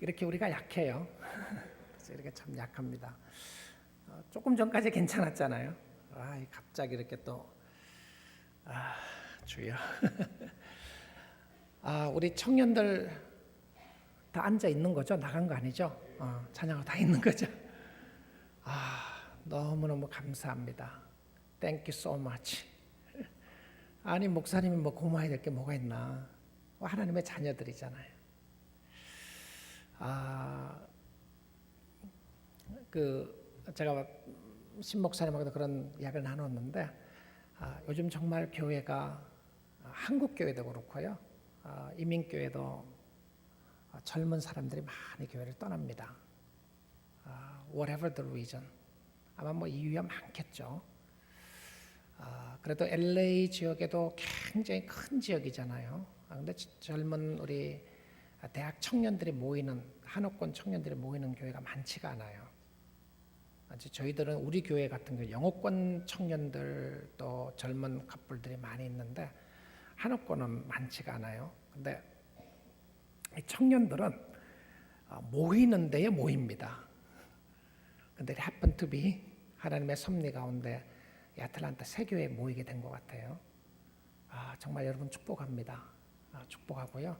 이렇게 우리가 약해요. 그래서 이렇게 참 약합니다. 조금 전까지 괜찮았잖아요. 갑자기 이렇게 또 주여. 우리 청년들 다 앉아 있는 거죠? 나간 거 아니죠? 찬양을 다 있는 거죠? 너무너무 감사합니다. Thank you so much. 아니 목사님이 뭐 고마워야 될 게 뭐가 있나? 하나님의 자녀들이잖아요. 제가 신 목사님하고도 그런 이야기를 나눴는데 요즘 정말 교회가 한국 교회도 그렇고요, 이민 교회도 젊은 사람들이 많이 교회를 떠납니다. Whatever the reason, 아마 뭐 이유가 많겠죠. 그래도 LA 지역에도 굉장히 큰 지역이잖아요. 근데 젊은 우리 대학 청년들이 모이는, 한옥권 청년들이 모이는 교회가 많지가 않아요. 저희들은 우리 교회 같은 경우 영어권 청년들 또 젊은 커플들이 많이 있는데 한옥권은 많지가 않아요. 근데 청년들은 모이는 데에 모입니다. 근데 happen to be 하나님의 섭리 가운데 아틀란타 세교회에 모이게 된 것 같아요. 정말 여러분 축복합니다. 축복하고요.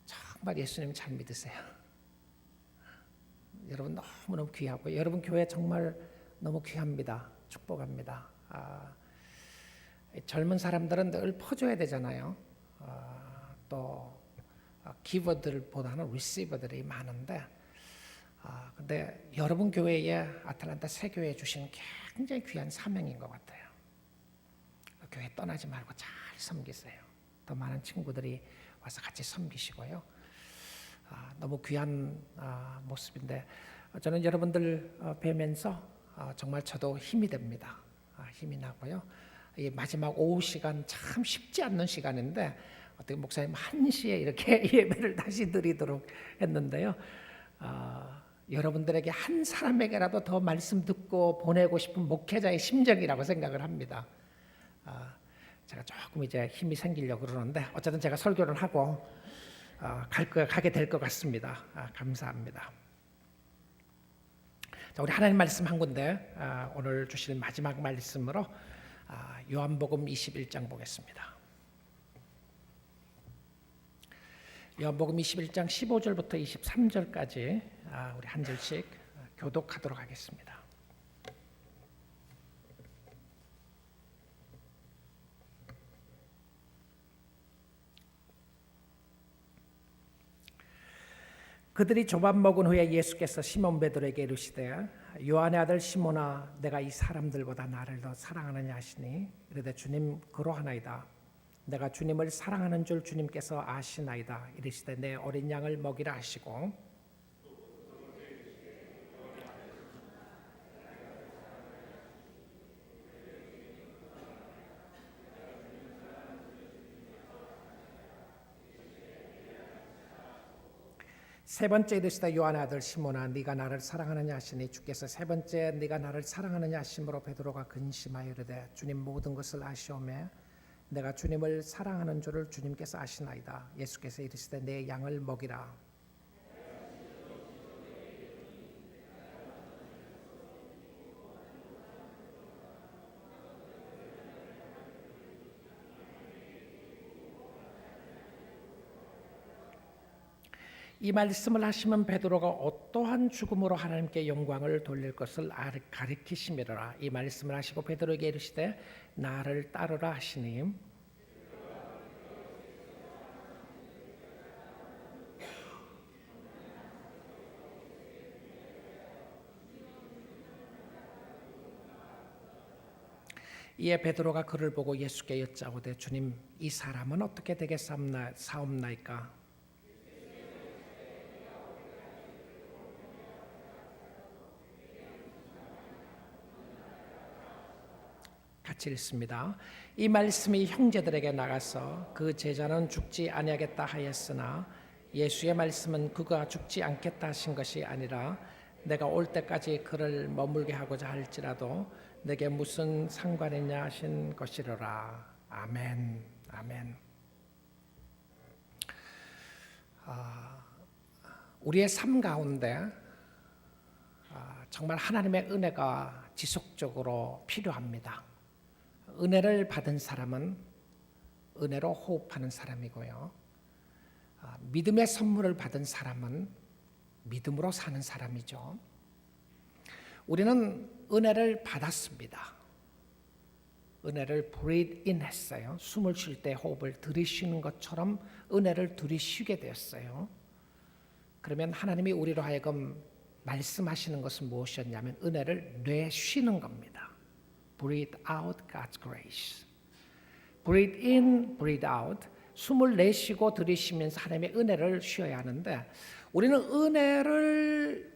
정말 예수님 잘 믿으세요. 여러분 너무너무 귀하고 여러분 교회 정말 너무 귀합니다. 축복합니다. 젊은 사람들은 늘 퍼줘야 되잖아요. 또 기버들보다는 리시버들이 많은데 근데 여러분 교회에 아틀란타 세교회에 주신 굉장히 귀한 사명인 것 같아요. 교회 떠나지 말고 잘 섬기세요. 더 많은 친구들이 와서 같이 섬기시고요. 너무 귀한 모습인데 저는 여러분들 뵈면서 정말 저도 힘이 됩니다. 힘이 나고요. 이 마지막 오후 시간 참 쉽지 않는 시간인데 어떻게 목사님 1시에 이렇게 예배를 다시 드리도록 했는데요. 여러분들에게 한 사람에게라도 더 말씀 듣고 보내고 싶은 목회자의 심정이라고 생각을 합니다. 제가 조금 이제 힘이 생기려고 그러는데 어쨌든 제가 설교를 하고 가게 될 것 같습니다. 감사합니다. 자, 우리 하나님 말씀 한 군데 오늘 주실 마지막 말씀으로 요한복음 21장 보겠습니다. 요한복음 21장 15절부터 23절까지 우리 한 절씩 교독하도록 하겠습니다. 그들이 조밥 먹은 후에 예수께서 시몬 베드로에게 이르시되 요한의 아들 시몬아 내가 이 사람들보다 나를 더 사랑하느냐 하시니 이르되 주님 그러하나이다. 내가 주님을 사랑하는 줄 주님께서 아시나이다. 이르시되 내 어린 양을 먹이라 하시고 세 번째 이르시되 요한의 아들 시몬아 네가 나를 사랑하느냐 하시니 주께서 세 번째 네가 나를 사랑하느냐 하심으로 베드로가 근심하여 이르되 주님 모든 것을 아시오매 내가 주님을 사랑하는 줄을 주님께서 아시나이다. 예수께서 이르시되 내 양을 먹이라. 이 말씀을 하시면 베드로가 어떠한 죽음으로 하나님께 영광을 돌릴 것을 가리키심이라. 이 말씀을 하시고 베드로에게 이르시되 나를 따르라 하시니 이에 베드로가 그를 보고 예수께 여짜오되 주님 이 사람은 어떻게 되겠사옵나이까? 같이 읽습니다. 이 말씀이 형제들에게 나가서 그 제자는 죽지 아니하겠다 하였으나 예수의 말씀은 그가 죽지 않겠다 하신 것이 아니라 내가 올 때까지 그를 머물게 하고자 할지라도 내게 무슨 상관이냐 하신 것이로라. 아멘. 아멘. 우리의 삶 가운데 정말 하나님의 은혜가 지속적으로 필요합니다. 은혜를 받은 사람은 은혜로 호흡하는 사람이고요. 믿음의 선물을 받은 사람은 믿음으로 사는 사람이죠. 우리는 은혜를 받았습니다. 은혜를 breathe in 했어요. 숨을 쉴 때 호흡을 들이쉬는 것처럼 은혜를 들이쉬게 되었어요. 그러면 하나님이 우리로 하여금 말씀하시는 것은 무엇이었냐면 은혜를 내쉬는 겁니다. Breathe out God's grace. Breathe in, breathe out. 숨을 내쉬고 들이쉬면서 하나님의 은혜를 쉬어야 하는데 우리는 은혜를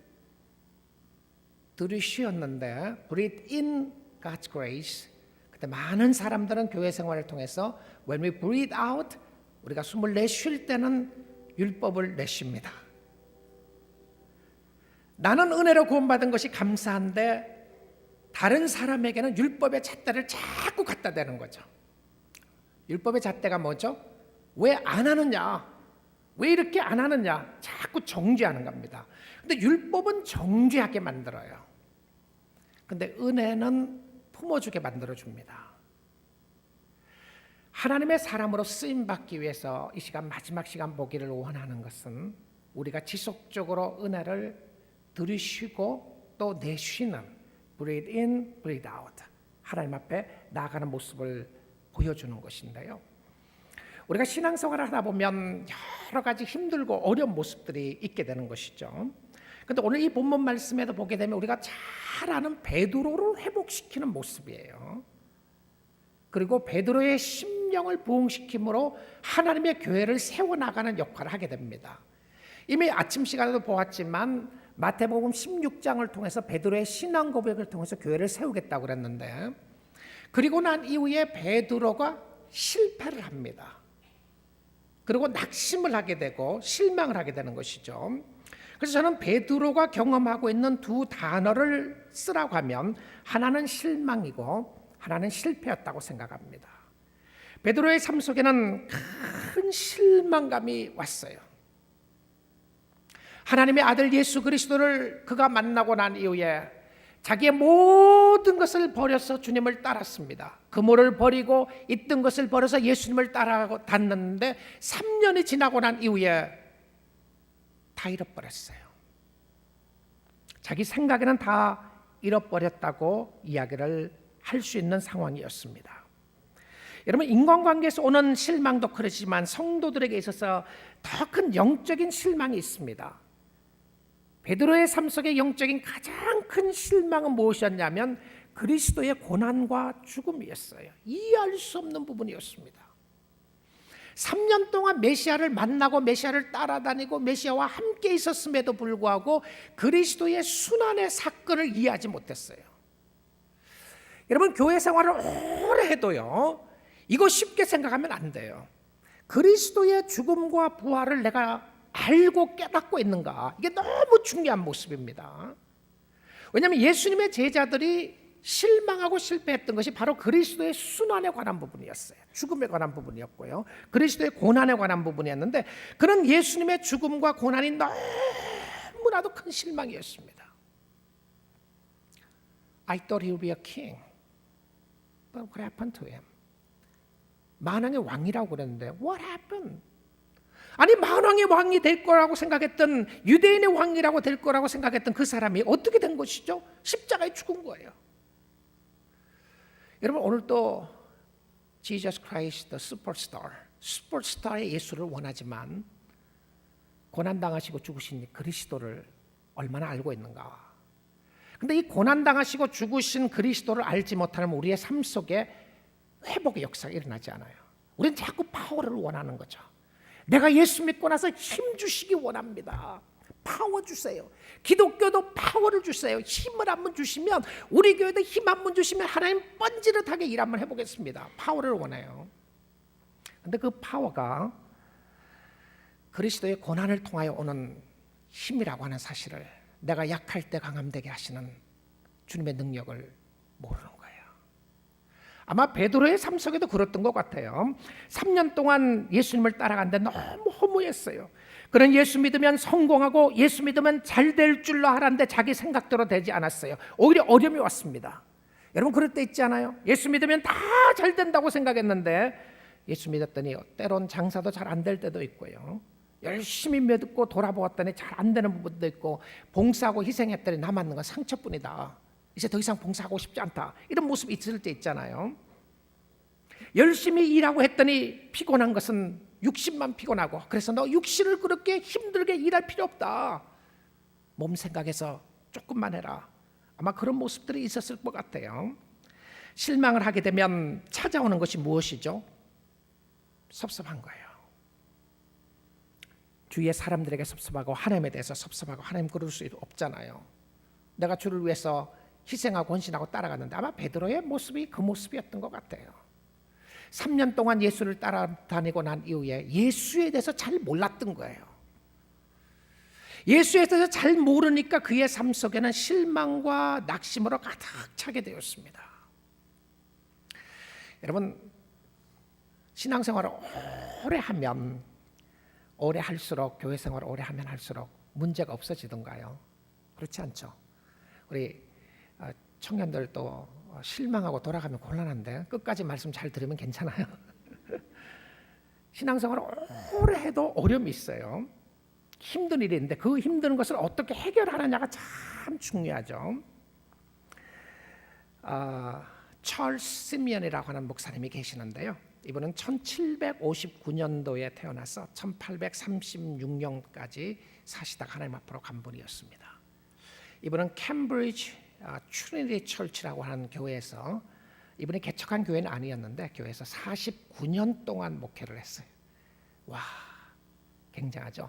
들이쉬었는데 breathe in God's grace. 근데 많은 사람들은 교회 생활을 통해서 when we breathe out 우리가 숨을 내쉴 때는 율법을 내쉽니다. 나는 은혜로 구원받은 것이 감사한데 다른 사람에게는 율법의 잣대를 자꾸 갖다 대는 거죠. 율법의 잣대가 뭐죠? 왜 안 하느냐? 왜 이렇게 안 하느냐? 자꾸 정죄하는 겁니다. 근데 율법은 정죄하게 만들어요. 근데 은혜는 품어주게 만들어줍니다. 하나님의 사람으로 쓰임받기 위해서 이 시간 마지막 시간 보기를 원하는 것은 우리가 지속적으로 은혜를 들이쉬고 또 내쉬는 breathe in, breathe out 하나님 앞에 나아가는 모습을 보여주는 것인데요. 우리가 신앙생활을 하다 보면 여러 가지 힘들고 어려운 모습들이 있게 되는 것이죠. 그런데 오늘 이 본문 말씀에도 보게 되면 우리가 잘 아는 베드로를 회복시키는 모습이에요. 그리고 베드로의 심령을 부흥시킴으로 하나님의 교회를 세워나가는 역할을 하게 됩니다. 이미 아침 시간에도 보았지만 마태복음 16장을 통해서 베드로의 신앙 고백을 통해서 교회를 세우겠다고 그랬는데 그리고 난 이후에 베드로가 실패를 합니다. 그리고 낙심을 하게 되고 실망을 하게 되는 것이죠. 그래서 저는 베드로가 경험하고 있는 두 단어를 쓰라고 하면 하나는 실망이고 하나는 실패였다고 생각합니다. 베드로의 삶 속에는 큰 실망감이 왔어요. 하나님의 아들 예수 그리스도를 그가 만나고 난 이후에 자기의 모든 것을 버려서 주님을 따랐습니다. 그물을 버리고 있던 것을 버려서 예수님을 따랐는데 3년이 지나고 난 이후에 다 잃어버렸어요. 자기 생각에는 다 잃어버렸다고 이야기를 할 수 있는 상황이었습니다. 여러분 인간관계에서 오는 실망도 그렇지만 성도들에게 있어서 더 큰 영적인 실망이 있습니다. 베드로의 삶 속의 영적인 가장 큰 실망은 무엇이었냐면 그리스도의 고난과 죽음이었어요. 이해할 수 없는 부분이었습니다. 3년 동안 메시아를 만나고 메시아를 따라다니고 메시아와 함께 있었음에도 불구하고 그리스도의 순환의 사건을 이해하지 못했어요. 여러분 교회 생활을 오래 해도요 이거 쉽게 생각하면 안 돼요. 그리스도의 죽음과 부활을 내가 알고 깨닫고 있는가? 이게 너무 중요한 모습입니다. 왜냐하면 예수님의 제자들이 실망하고 실패했던 것이 바로 그리스도의 순환에 관한 부분이었어요. 죽음에 관한 부분이었고요. 그리스도의 고난에 관한 부분이었는데 그런 예수님의 죽음과 고난이 너무나도 큰 실망이었습니다. I thought he would be a king. But what happened to him? 만왕의 왕이라고 그랬는데 what happened? 아니 만왕의 왕이 될 거라고 생각했던 유대인의 왕이라고 될 거라고 생각했던 그 사람이 어떻게 된 것이죠? 십자가에 죽은 거예요. 여러분 오늘 또 Jesus Christ the Superstar, 슈퍼스타의 예수를 원하지만 고난당하시고 죽으신 그리스도를 얼마나 알고 있는가? 근데 이 고난당하시고 죽으신 그리스도를 알지 못하는 우리의 삶 속에 회복의 역사가 일어나지 않아요. 우리는 자꾸 파워를 원하는 거죠. 내가 예수 믿고 나서 힘 주시기 원합니다. 파워 주세요. 기독교도 파워를 주세요. 힘을 한번 주시면 우리 교회도 힘 한번 주시면 하나님 뻔지릇하게 일 한번 해보겠습니다. 파워를 원해요. 그런데 그 파워가 그리스도의 고난을 통하여 오는 힘이라고 하는 사실을 내가 약할 때 강함되게 하시는 주님의 능력을 모르는 거예요. 아마 베드로의 삶 속에도 그랬던 것 같아요. 3년 동안 예수님을 따라갔는데 너무 허무했어요. 그는 예수 믿으면 성공하고 예수 믿으면 잘 될 줄로 알았는데 자기 생각대로 되지 않았어요. 오히려 어려움이 왔습니다. 여러분 그럴 때 있지 않아요? 예수 믿으면 다 잘 된다고 생각했는데 예수 믿었더니 때론 장사도 잘 안 될 때도 있고요. 열심히 믿고 돌아보았더니 잘 안 되는 부분도 있고, 봉사하고 희생했더니 남았는 건 상처뿐이다. 이제 더 이상 봉사하고 싶지 않다. 이런 모습이 있을 때 있잖아요. 열심히 일하고 했더니 피곤한 것은 육신만 피곤하고, 그래서 너 육신을 그렇게 힘들게 일할 필요 없다. 몸 생각해서 조금만 해라. 아마 그런 모습들이 있었을 것 같아요. 실망을 하게 되면 찾아오는 것이 무엇이죠? 섭섭한 거예요. 주위의 사람들에게 섭섭하고 하나님에 대해서 섭섭하고, 하나님 그럴 수 없잖아요. 내가 주를 위해서 희생하고 헌신하고 따라갔는데 아마 베드로의 모습이 그 모습이었던 것 같아요. 3년 동안 예수를 따라다니고 난 이후에 예수에 대해서 잘 몰랐던 거예요. 예수에 대해서 잘 모르니까 그의 삶 속에는 실망과 낙심으로 가득 차게 되었습니다. 여러분, 신앙생활을 오래 하면 오래 할수록, 교회 생활을 오래 하면 할수록 문제가 없어지던가요? 그렇지 않죠. 우리 청년들도 실망하고 돌아가면 곤란한데 끝까지 말씀 잘 들으면 괜찮아요. 신앙생활을 오래 해도 어려움이 있어요. 힘든 일이 있는데 그 힘든 것을 어떻게 해결하느냐가 참 중요하죠. 찰스 시미언이라고 하는 목사님이 계시는데요. 이분은 1759년도에 태어나서 1836년까지 사시다가 하나님 앞으로 간 분이었습니다. 이분은 캠브리지 트리니티 처치라고 하는 교회에서, 이분이 개척한 교회는 아니었는데 교회에서 49년 동안 목회를 했어요. 와, 굉장하죠.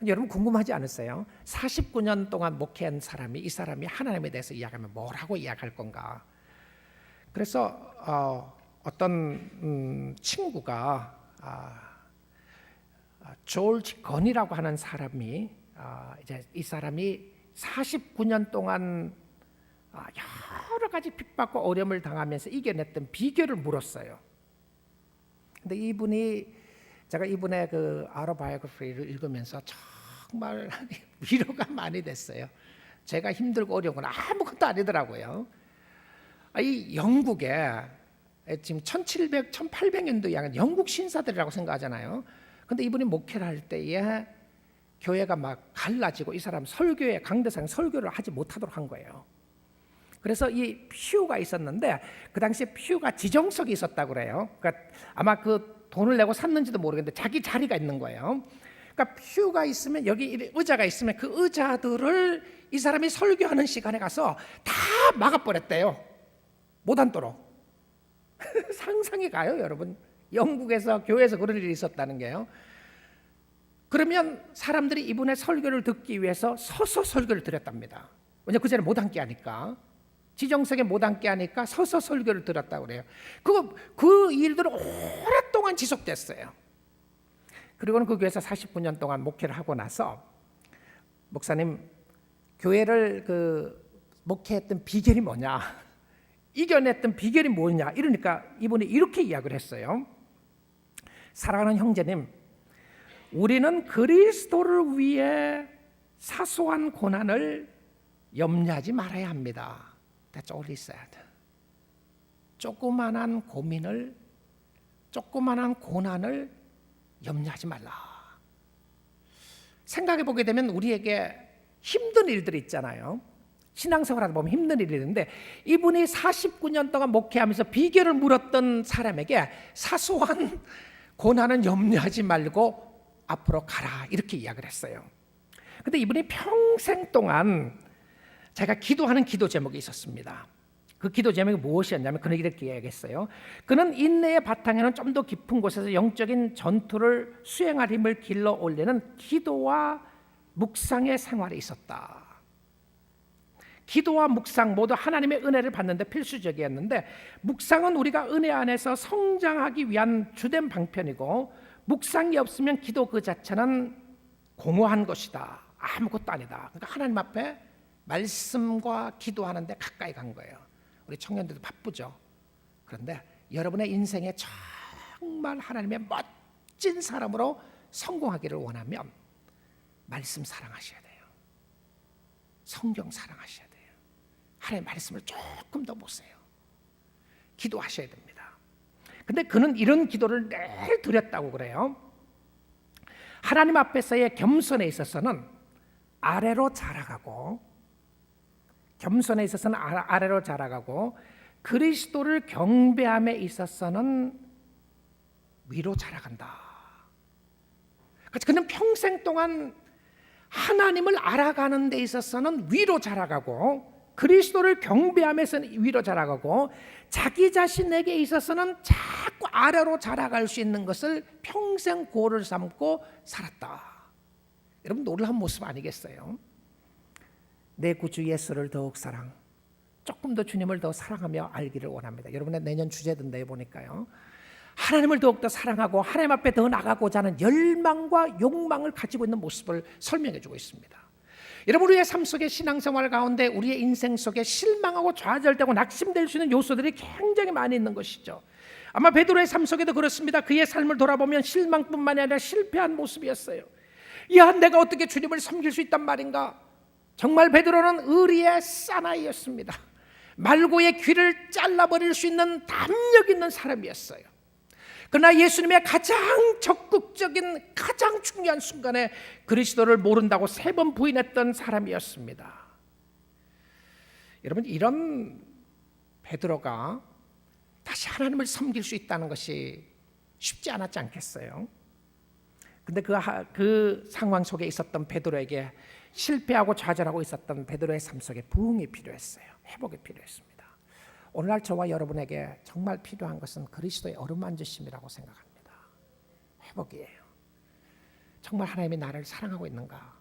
여러분 궁금하지 않으세요? 49년 동안 목회한 사람이, 이 사람이 하나님에 대해서 이야기하면 뭐라고 이야기할 건가? 그래서 어떤 친구가 조지 건이라고 하는 사람이, 이제 이 사람이 49년 동안 여러 가지 핍박과 어려움을 당하면서 이겨냈던 비결을 물었어요. 근데 제가 이분의 그 아우토바이오그래피를 읽으면서 정말 위로가 많이 됐어요. 제가 힘들고 어려운 건 아무것도 아니더라고요. 이 영국에 지금 1800년도에 약간 영국 신사들이라고 생각하잖아요. 근데 이분이 목회를 할 때에 교회가 막 갈라지고 이 사람 설교에, 강대상 설교를 하지 못하도록 한 거예요. 그래서 이 퓨가 있었는데 그 당시에 퓨가 지정석이 있었다고 그래요. 그러니까 아마 그 돈을 내고 샀는지도 모르겠는데 자기 자리가 있는 거예요. 그러니까 퓨가 있으면, 여기 의자가 있으면 그 의자들을 이 사람이 설교하는 시간에 가서 다 막아버렸대요. 못 앉도록. 상상이 가요, 여러분. 영국에서 교회에서 그런 일이 있었다는 게요. 그러면 사람들이 이분의 설교를 듣기 위해서 서서 설교를 드렸답니다. 왜냐하면 그 전에 못 앉게 하니까, 지정석에 못 앉게 하니까 서서 설교를 들었다고 그래요. 그 일들은 오랫동안 지속됐어요. 그리고는 그 교회에서 49년 동안 목회를 하고 나서, 목사님, 교회를 목회했던 비결이 뭐냐, 이겨냈던 비결이 뭐냐, 이러니까 이분이 이렇게 이야기를 했어요. 사랑하는 형제님, 우리는 그리스도를 위해 사소한 고난을 염려하지 말아야 합니다. That's all he said. 조그만한 고난을 염려하지 말라. 생각해 보게 되면 우리에게 힘든 일들이 있잖아요. 신앙생활하다 보면 힘든 일이 있는데, 이분이 49년 동안 목회하면서 비결을 물었던 사람에게 사소한 고난은 염려하지 말고 앞으로 가라, 이렇게 이야기를 했어요. 근데 이분이 평생 동안 제가 기도하는 기도 제목이 있었습니다. 그 기도 제목이 무엇이었냐면, 그는 이렇게 이야기했어요. 그는 인내의 바탕에는 좀 더 깊은 곳에서 영적인 전투를 수행할 힘을 길러 올리는 기도와 묵상의 생활이 있었다. 기도와 묵상 모두 하나님의 은혜를 받는데 필수적이었는데, 묵상은 우리가 은혜 안에서 성장하기 위한 주된 방편이고, 묵상이 없으면 기도 그 자체는 공허한 것이다, 아무것도 아니다. 그러니까 하나님 앞에 말씀과 기도하는데 가까이 간 거예요. 우리 청년들도 바쁘죠. 그런데 여러분의 인생에 정말 하나님의 멋진 사람으로 성공하기를 원하면 말씀 사랑하셔야 돼요. 성경 사랑하셔야 돼요. 하나님의 말씀을 조금 더 보세요. 기도하셔야 됩니다. 근데 그는 이런 기도를 늘 드렸다고 그래요. 하나님 앞에서의 겸손에 있어서는 아래로 자라가고, 겸손에 있어서는 아래로 자라가고, 그리스도를 경배함에 있어서는 위로 자라간다. 그래서 그는 평생 동안 하나님을 알아가는 데 있어서는 위로 자라가고, 그리스도를 경배함에서는 위로 자라가고, 자기 자신에게 있어서는 자꾸 아래로 자라갈 수 있는 것을 평생 고를 삼고 살았다. 여러분, 놀라운 모습 아니겠어요? 내 구주 예수를 더욱 사랑, 조금 더 주님을 더 사랑하며 알기를 원합니다. 여러분의 내년 주제던데 보니까요, 하나님을 더욱더 사랑하고 하나님 앞에 더 나가고자 하는 열망과 욕망을 가지고 있는 모습을 설명해 주고 있습니다. 여러분, 우리의 삶 속에, 신앙생활 가운데, 우리의 인생 속에 실망하고 좌절되고 낙심될 수 있는 요소들이 굉장히 많이 있는 것이죠. 아마 베드로의 삶 속에도 그렇습니다. 그의 삶을 돌아보면 실망뿐만이 아니라 실패한 모습이었어요. 야, 내가 어떻게 주님을 섬길 수 있단 말인가? 정말 베드로는 의리의 사나이였습니다. 말고의 귀를 잘라버릴 수 있는 담력 있는 사람이었어요. 그러나 예수님의 가장 적극적인, 가장 중요한 순간에 그리스도를 모른다고 3번 부인했던 사람이었습니다. 여러분, 이런 베드로가 다시 하나님을 섬길 수 있다는 것이 쉽지 않았지 않겠어요? 근데 그 상황 속에 있었던 베드로에게, 실패하고 좌절하고 있었던 베드로의 삶 속에 부흥이 필요했어요. 회복이 필요했습니다. 오늘날 저와 여러분에게 정말 필요한 것은 그리스도의 어루만지심이라고 생각합니다. 회복이에요. 정말 하나님이 나를 사랑하고 있는가?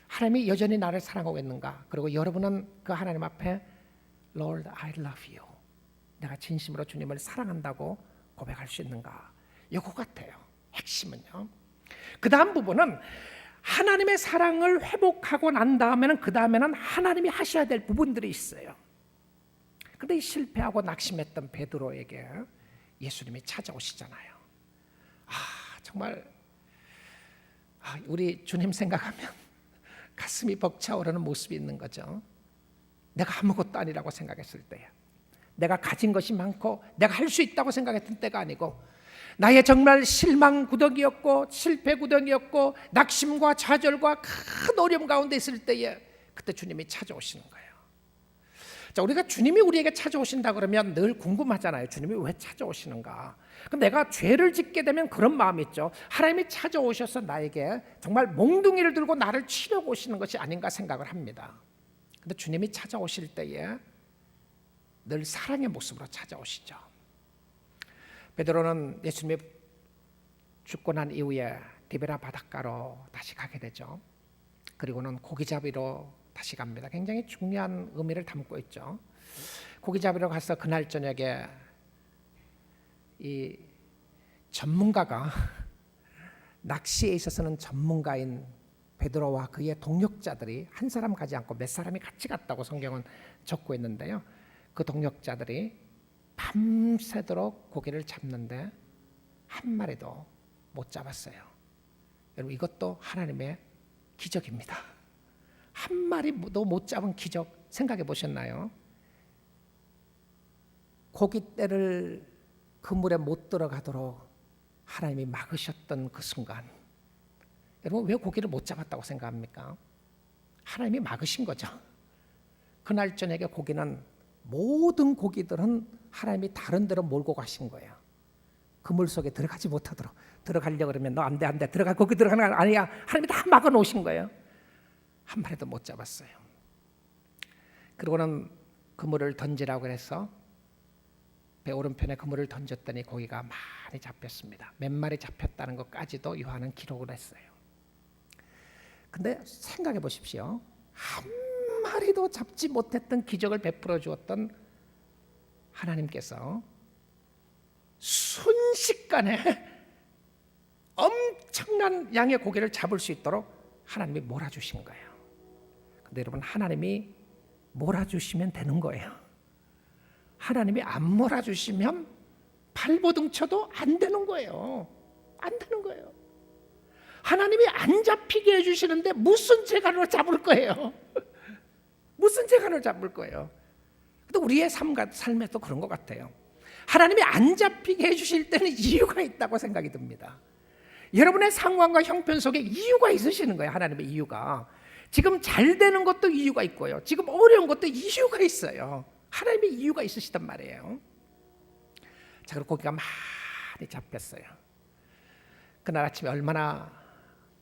하나님이 여전히 나를 사랑하고 있는가? 그리고 여러분은 그 하나님 앞에 Lord, I love you, 내가 진심으로 주님을 사랑한다고 고백할 수 있는가? 이거 같아요. 핵심은요. 그 다음 부분은 하나님의 사랑을 회복하고 난 다음에는, 그 다음에는 하나님이 하셔야 될 부분들이 있어요. 그런데 실패하고 낙심했던 베드로에게 예수님이 찾아오시잖아요. 정말 우리 주님 생각하면 가슴이 벅차오르는 모습이 있는 거죠. 내가 아무것도 아니라고 생각했을 때야, 내가 가진 것이 많고 내가 할 수 있다고 생각했던 때가 아니고, 나의 정말 실망 구덩이였고 실패 구덩이였고 낙심과 좌절과 큰 어려움 가운데 있을 때에 그때 주님이 찾아오시는 거예요. 자, 우리가 주님이 우리에게 찾아오신다 그러면 늘 궁금하잖아요. 주님이 왜 찾아오시는가? 내가 죄를 짓게 되면 그런 마음이 있죠. 하나님이 찾아오셔서 나에게 정말 몽둥이를 들고 나를 치려고 오시는 것이 아닌가 생각을 합니다. 근데 주님이 찾아오실 때에 늘 사랑의 모습으로 찾아오시죠. 베드로는 예수님이 죽고 난 이후에 디베라 바닷가로 다시 가게 되죠. 그리고는 고기 잡이로 다시 갑니다. 굉장히 중요한 의미를 담고 있죠. 고기 잡으러 가서 그날 저녁에 이 전문가가, 낚시에 있어서는 전문가인 베드로와 그의 동역자들이 한 사람 가지 않고 몇 사람이 같이 갔다고 성경은 적고 있는데요. 그 동역자들이 밤새도록 고기를 잡는데 한 마리도 못 잡았어요. 여러분, 이것도 하나님의 기적입니다. 한 마리도 못 잡은 기적 생각해 보셨나요? 고깃대를 그물에 못 들어가도록 하나님이 막으셨던 그 순간, 여러분, 왜 고기를 못 잡았다고 생각합니까? 하나님이 막으신 거죠. 그날 저녁에 고기는, 모든 고기들은 하나님이 다른 데로 몰고 가신 거예요. 그물 속에 들어가지 못하도록. 들어가려고 그러면 너 안 돼, 안 돼, 들어가, 거기 들어가는 거 아니야. 하나님이 다 막아 놓으신 거예요. 한 마리도 못 잡았어요. 그리고는 그물을 던지라고 해서 배 오른편에 그물을 던졌더니 고기가 많이 잡혔습니다. 몇 마리 잡혔다는 것까지도 요한은 기록을 했어요. 근데 생각해 보십시오. 한 마리도 잡지 못했던 기적을 베풀어 주었던 하나님께서 순식간에 엄청난 양의 고기를 잡을 수 있도록 하나님이 몰아주신 거예요. 근데 여러분, 하나님이 몰아주시면 되는 거예요. 하나님이 안 몰아주시면 발버둥 쳐도 안 되는 거예요. 안 되는 거예요. 하나님이 안 잡히게 해주시는데 무슨 재간으로 잡을 거예요? 무슨 재간으로 잡을 거예요? 근데 우리의 삶에도 그런 것 같아요. 하나님이 안 잡히게 해주실 때는 이유가 있다고 생각이 듭니다. 여러분의 상황과 형편 속에 이유가 있으시는 거예요. 하나님의 이유가. 지금 잘 되는 것도 이유가 있고요, 지금 어려운 것도 이유가 있어요. 하나님의 이유가 있으시단 말이에요. 자, 그리고 고기가 많이 잡혔어요. 그날 아침에 얼마나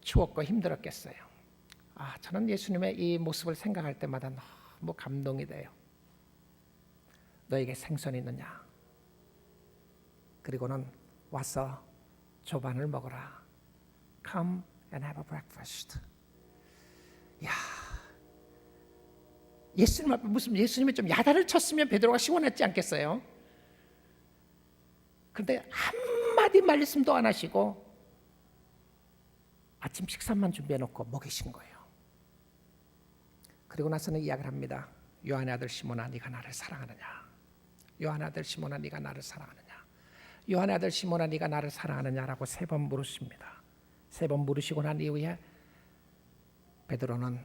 추웠고 힘들었겠어요. 저는 예수님의 이 모습을 생각할 때마다 너무 감동이 돼요. 너에게 생선이 있느냐? 그리고는 와서 조반을 먹어라. Come and have a breakfast. 야, 예수님 앞에 무슨 예수님이 좀 야단을 쳤으면 베드로가 시원했지 않겠어요? 그런데 한마디 말씀도 안 하시고 아침 식사만 준비해놓고 먹이신 거예요. 그리고 나서는 이야기를 합니다. 요한의 아들 시몬아, 네가 나를 사랑하느냐? 요한의 아들 시몬아, 네가 나를 사랑하느냐? 요한의 아들 시몬아, 네가 나를 사랑하느냐라고 3번 물으십니다. 3번 물으시고 난 이후에 베드로는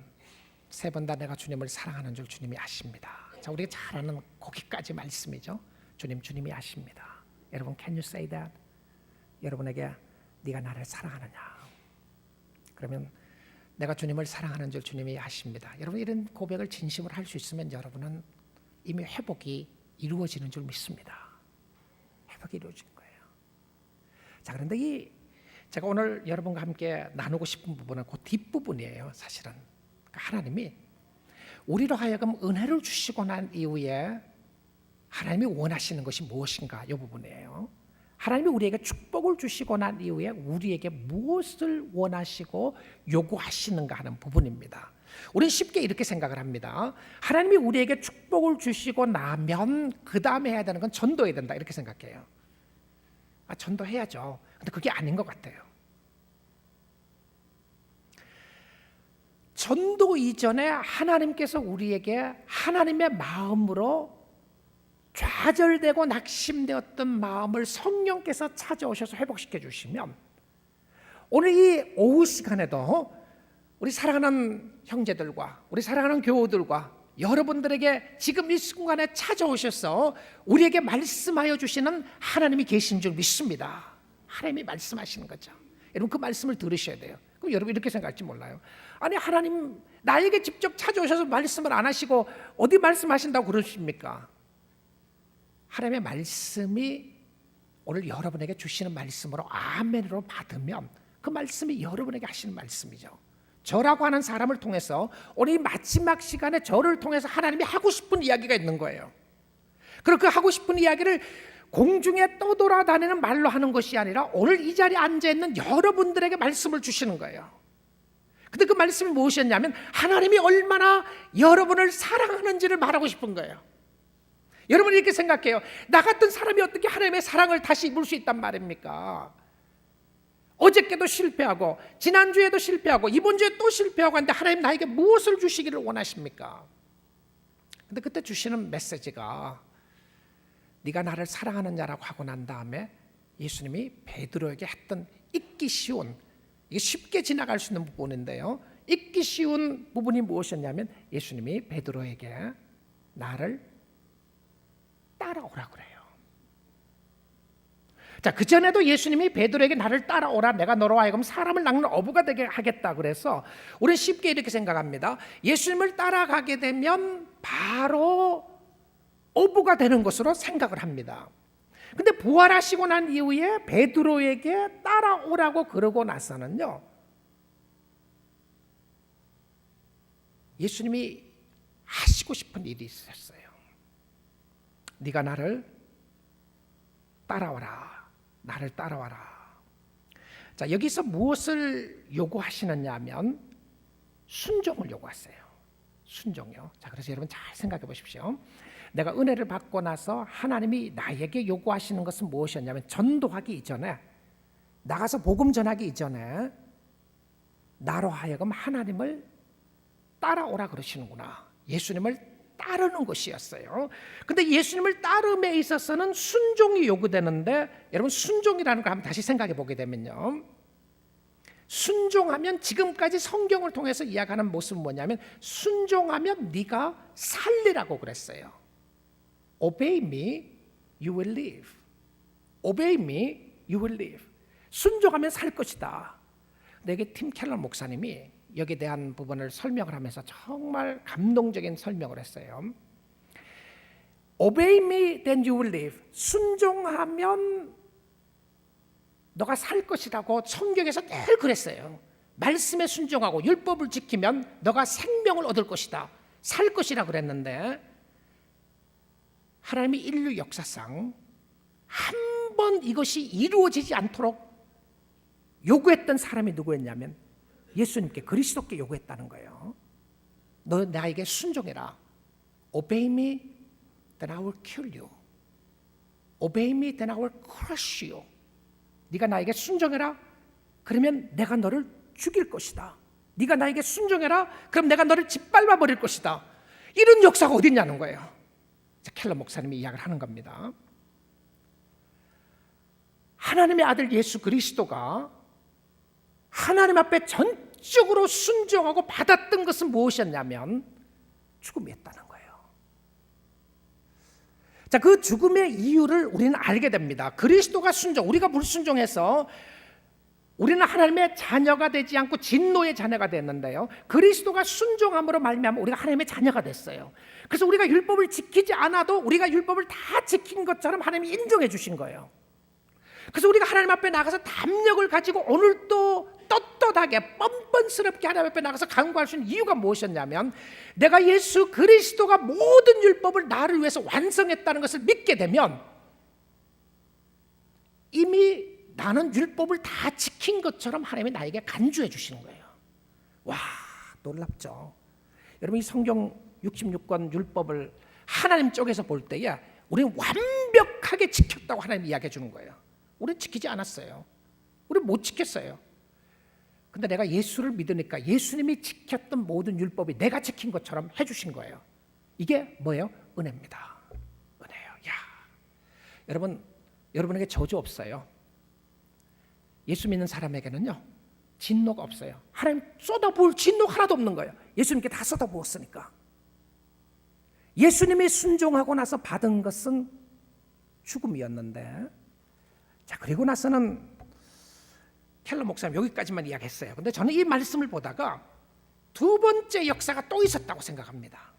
3번 다 내가 주님을 사랑하는 줄 주님이 아십니다. 자, 우리가 잘 아는 거기까지 말씀이죠. 주님이 아십니다. 여러분, can you say that? 여러분에게 네가 나를 사랑하느냐? 그러면 내가 주님을 사랑하는 줄 주님이 아십니다. 여러분, 이런 고백을 진심으로 할 수 있으면 여러분은 이미 회복이 이루어지는 줄 믿습니다. 회복이 이루어진 거예요. 자, 그런데 제가 오늘 여러분과 함께 나누고 싶은 부분은 그 뒷부분이에요. 사실은 하나님이 우리로 하여금 은혜를 주시고 난 이후에 하나님이 원하시는 것이 무엇인가, 이 부분이에요. 하나님이 우리에게 축복을 주시고 난 이후에 우리에게 무엇을 원하시고 요구하시는가 하는 부분입니다. 우리는 쉽게 이렇게 생각을 합니다. 하나님이 우리에게 축복을 주시고 나면 그 다음에 해야 되는 건 전도해야 된다, 이렇게 생각해요. 전도해야죠. 근데 그게 아닌 것 같아요. 전도 이전에 하나님께서 우리에게 하나님의 마음으로 좌절되고 낙심되었던 마음을 성령께서 찾아오셔서 회복시켜 주시면, 오늘 이 오후 시간에도 우리 사랑하는 형제들과 우리 사랑하는 교우들과 여러분들에게 지금 이 순간에 찾아오셔서 우리에게 말씀하여 주시는 하나님이 계신 줄 믿습니다. 하나님이 말씀하시는 거죠. 여러분, 그 말씀을 들으셔야 돼요. 그럼 여러분 이렇게 생각할지 몰라요. 아니, 하나님 나에게 직접 찾아오셔서 말씀을 안 하시고 어디 말씀하신다고 그러십니까? 하나님의 말씀이 오늘 여러분에게 주시는 말씀으로 아멘으로 받으면 그 말씀이 여러분에게 하시는 말씀이죠. 저라고 하는 사람을 통해서 오늘 이 마지막 시간에 저를 통해서 하나님이 하고 싶은 이야기가 있는 거예요. 그리고 그 하고 싶은 이야기를 공중에 떠돌아다니는 말로 하는 것이 아니라 오늘 이 자리에 앉아있는 여러분들에게 말씀을 주시는 거예요. 근데 그 말씀이 무엇이었냐면 하나님이 얼마나 여러분을 사랑하는지를 말하고 싶은 거예요. 여러분이 이렇게 생각해요. 나 같은 사람이 어떻게 하나님의 사랑을 다시 입을 수 있단 말입니까? 어저께도 실패하고 지난주에도 실패하고 이번 주에 또 실패하고 하는데 하나님 나에게 무엇을 주시기를 원하십니까? 근데 그때 주시는 메시지가 네가 나를 사랑하느냐라고 하고 난 다음에 예수님이 베드로에게 했던 잊기 쉬운, 이게 쉽게 지나갈 수 있는 부분인데요, 잊기 쉬운 부분이 무엇이었냐면 예수님이 베드로에게 나를 따라오라 그래요. 자, 그 전에도 예수님이 베드로에게 나를 따라오라, 내가 너로 하여금 사람을 낚는 어부가 되게 하겠다 그래서 우리는 쉽게 이렇게 생각합니다. 예수님을 따라가게 되면 바로 어부가 되는 것으로 생각을 합니다. 근데 부활하시고 난 이후에 베드로에게 따라오라고 그러고 나서는요, 예수님이 하시고 싶은 일이 있었어요. 네가 나를 따라와라. 나를 따라와라. 자, 여기서 무엇을 요구하시느냐 하면 순종을 요구하세요. 순종이요. 자, 그래서 여러분 잘 생각해 보십시오. 내가 은혜를 받고 나서 하나님이 나에게 요구하시는 것은 무엇이었냐면 전도하기 이전에, 나가서 복음 전하기 이전에 나로 하여금 하나님을 따라오라 그러시는구나. 예수님을 따르는 것이었어요. 근데 예수님을 따름에 있어서는 순종이 요구되는데, 여러분 순종이라는 걸 한번 다시 생각해 보게 되면요, 순종하면, 지금까지 성경을 통해서 이야기하는 모습은 뭐냐면 순종하면 네가 살리라고 그랬어요. Obey me, you will live. Obey me, you will live. 순종하면 살 것이다. 내게 팀 켈러 목사님이 여기에 대한 부분을 설명을 하면서 정말 감동적인 설명을 했어요. Obey me, then you will live. 순종하면 너가 살 것이라고 성경에서 늘 그랬어요. 말씀에 순종하고 율법을 지키면 너가 생명을 얻을 것이다, 살 것이라 그랬는데, 하나님이 인류 역사상 한 번 이것이 이루어지지 않도록 요구했던 사람이 누구였냐면 예수님께, 그리스도께 요구했다는 거예요. 너 나에게 순종해라. Obey me, then I will kill you. Obey me, then I will crush you. 네가 나에게 순종해라. 그러면 내가 너를 죽일 것이다. 네가 나에게 순종해라. 그럼 내가 너를 짓밟아 버릴 것이다. 이런 역사가 어디 있냐는 거예요. 켈러 목사님이 이야기를 하는 겁니다. 하나님의 아들 예수 그리스도가 하나님 앞에 전적으로 순종하고 받았던 것은 무엇이었냐면 죽음이었다는 거예요. 자, 그 죽음의 이유를 우리는 알게 됩니다. 그리스도가 순종, 우리가 불순종해서 우리는 하나님의 자녀가 되지 않고 진노의 자녀가 됐는데요, 그리스도가 순종함으로 말미암아 우리가 하나님의 자녀가 됐어요. 그래서 우리가 율법을 지키지 않아도 우리가 율법을 다 지킨 것처럼 하나님이 인정해 주신 거예요. 그래서 우리가 하나님 앞에 나가서 담력을 가지고 오늘도 떳떳하게 뻔뻔스럽게 하나님 앞에 나가서 간구할 수 있는 이유가 무엇이었냐면, 내가 예수 그리스도가 모든 율법을 나를 위해서 완성했다는 것을 믿게 되면 이미 나는 율법을 다 지킨 것처럼 하나님이 나에게 간주해 주시는 거예요. 와, 놀랍죠? 여러분, 이 성경 66권 율법을 하나님 쪽에서 볼 때에 우리는 완벽하게 지켰다고 하나님이 이야기해 주는 거예요. 우리는 지키지 않았어요. 우리는 못 지켰어요. 근데 내가 예수를 믿으니까 예수님이 지켰던 모든 율법이 내가 지킨 것처럼 해주신 거예요. 이게 뭐예요? 은혜입니다. 은혜예요. 야, 여러분에게 저주 없어요. 예수 믿는 사람에게는요, 진노가 없어요. 하나님 쏟아부을 진노가 하나도 없는 거예요. 예수님께 다 쏟아부었으니까. 예수님이 순종하고 나서 받은 것은 죽음이었는데, 자, 그리고 나서는 켈러 목사님 여기까지만 이야기했어요. 근데 저는 이 말씀을 보다가 두 번째 역사가 또 있었다고 생각합니다.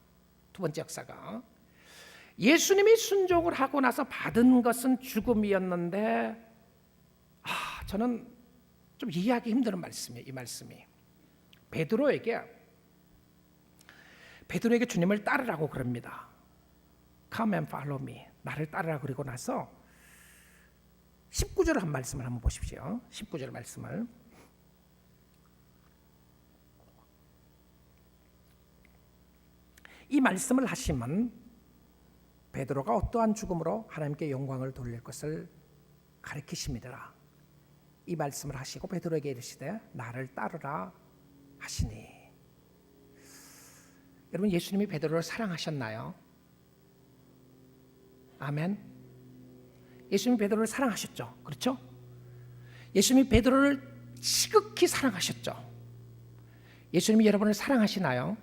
두 번째 역사가, 예수님이 순종을 하고 나서 받은 것은 죽음이었는데, 저는 좀 이해하기 힘든 말씀이에요. 이 말씀이 베드로에게 주님을 따르라고 그럽니다. Come and follow me. 나를 따르라. 그리고 나서 19절 한 말씀을 한번 보십시오. 19절 말씀을. 이 말씀을 하시면 베드로가 어떠한 죽음으로 하나님께 영광을 돌릴 것을 가르치심이라. 이 말씀을 하시고 베드로에게 이르시되 나를 따르라 하시니. 여러분, 예수님이 베드로를 사랑하셨나요? 아멘. 예수님이 베드로를 사랑하셨죠. 그렇죠? 예수님이 베드로를 지극히 사랑하셨죠. 예수님이 여러분을 사랑하시나요?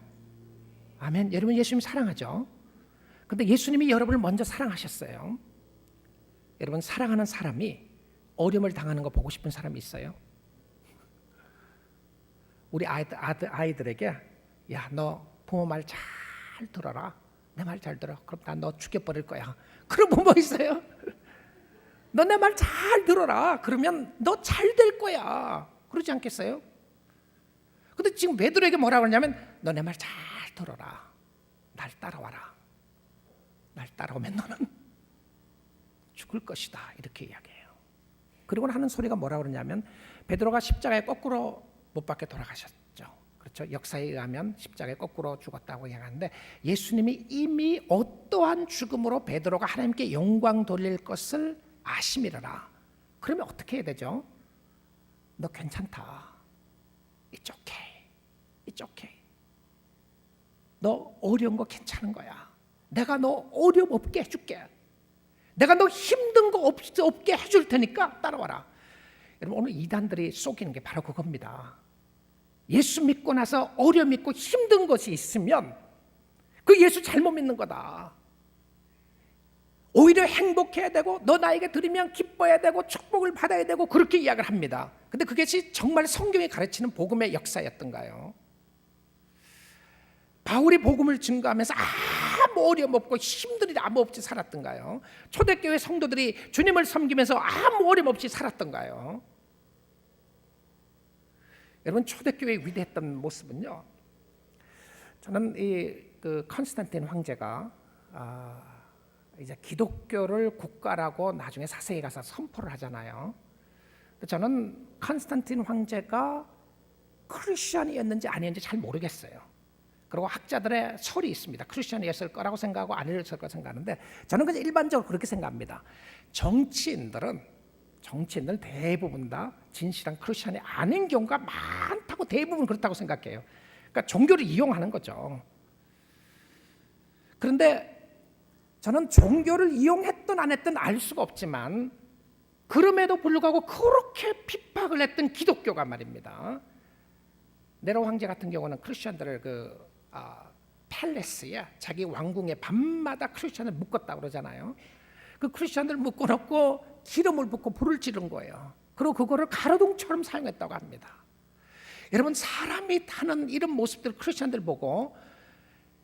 아멘. 여러분, 예수님 사랑하죠. 근데 예수님이 여러분을 먼저 사랑하셨어요. 여러분, 사랑하는 사람이 어려움을 당하는 거 보고 싶은 사람이 있어요? 우리 아이들에게, 야, 너 부모 말 잘 들어라. 내 말 잘 들어. 그럼 난 너 죽여버릴 거야. 그런 부모 있어요? 너 내 말 잘 들어라. 그러면 너 잘 될 거야. 그러지 않겠어요? 근데 지금 베드로에게 뭐라고 하냐면, 너 내 말 잘 들어라. 날 따라와라. 날 따라오면 너는 죽을 것이다. 이렇게 이야기해요. 그리고 하는 소리가 뭐라고 그러냐면, 베드로가 십자가에 거꾸로 못 박혀 돌아가셨죠. 그렇죠? 역사에 의하면 십자가에 거꾸로 죽었다고 이야기하는데, 예수님이 이미 어떠한 죽음으로 베드로가 하나님께 영광 돌릴 것을 아심이라. 그러면 어떻게 해야 되죠? 너 괜찮다. It's okay. It's okay. 너 어려운 거 괜찮은 거야. 내가 너 어려움 없게 해줄게. 내가 너 힘든 거 없게 해줄 테니까 따라와라. 여러분, 오늘 이단들이 속이는 게 바로 그겁니다. 예수 믿고 나서 어려움 있고 힘든 것이 있으면 그 예수 잘못 믿는 거다. 오히려 행복해야 되고 너 나에게 드리면 기뻐야 되고 축복을 받아야 되고 그렇게 이야기를 합니다. 근데 그것이 정말 성경이 가르치는 복음의 역사였던가요? 바울이 복음을 증거하면서 아무 어려움 없고 힘든 일 아무 없이 살았던가요? 초대교회 성도들이 주님을 섬기면서 아무 어려움 없이 살았던가요? 여러분, 초대교회의 위대했던 모습은요, 저는 그 컨스탄틴 황제가 이제 기독교를 국가라고 나중에 사세히 가서 선포를 하잖아요. 저는 컨스탄틴 황제가 크리스천이었는지 아니었는지 잘 모르겠어요. 그리고 학자들의 설이 있습니다. 크리스천이었을 거라고 생각하고 아니었을 거라고 생각하는데, 저는 그냥 일반적으로 그렇게 생각합니다. 정치인들은 대부분 다 진실한 크리스천이 아닌 경우가 많다고, 대부분 그렇다고 생각해요. 그러니까 종교를 이용하는 거죠. 그런데 저는 종교를 이용했든 안 했든 알 수가 없지만, 그럼에도 불구하고 그렇게 핍박을 했던 기독교가 말입니다. 네로 황제 같은 경우는 크리스천들을 팰레스에, 자기 왕궁에 밤마다 크리스천을 묶었다고 그러잖아요. 그 크리스천들 묶어놓고 기름을 붓고 불을 지른 거예요. 그리고 그거를 가로등처럼 사용했다고 합니다. 여러분, 사람이 타는 이런 모습들, 크리스천들 보고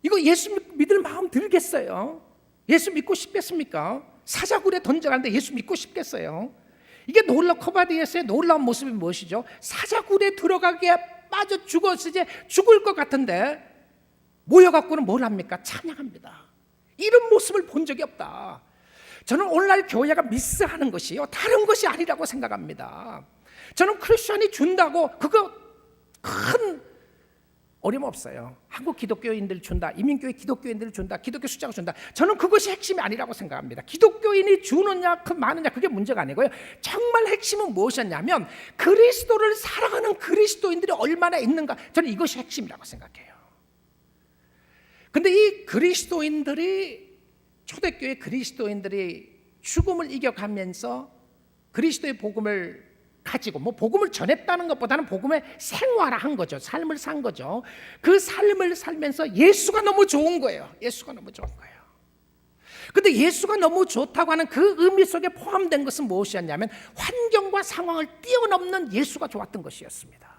이거 예수 믿을 마음 들겠어요? 예수 믿고 싶겠습니까? 사자굴에 던져가는데 예수 믿고 싶겠어요? 이게 코바디에서의 놀라운 모습이 무엇이죠? 사자굴에 들어가기에 빠져 죽어서 이제 죽을 것 같은데 모여갖고는 뭘 합니까? 찬양합니다. 이런 모습을 본 적이 없다. 저는 오늘날 교회가 미스하는 것이요, 다른 것이 아니라고 생각합니다. 저는 크리스천이 준다고 그거 큰 어려움 없어요. 한국 기독교인들 준다, 이민교회 기독교인들 준다, 기독교 숫자가 준다, 저는 그것이 핵심이 아니라고 생각합니다. 기독교인이 주느냐 많으냐 그게 문제가 아니고요, 정말 핵심은 무엇이었냐면 그리스도를 사랑하는 그리스도인들이 얼마나 있는가, 저는 이것이 핵심이라고 생각해요. 근데 이 그리스도인들이, 초대교회 그리스도인들이 죽음을 이겨가면서 그리스도의 복음을 가지고, 복음을 전했다는 것보다는 복음의 생활한 거죠. 삶을 산 거죠. 그 삶을 살면서 예수가 너무 좋은 거예요. 예수가 너무 좋은 거예요. 근데 예수가 너무 좋다고 하는 그 의미 속에 포함된 것은 무엇이었냐면 환경과 상황을 뛰어넘는 예수가 좋았던 것이었습니다.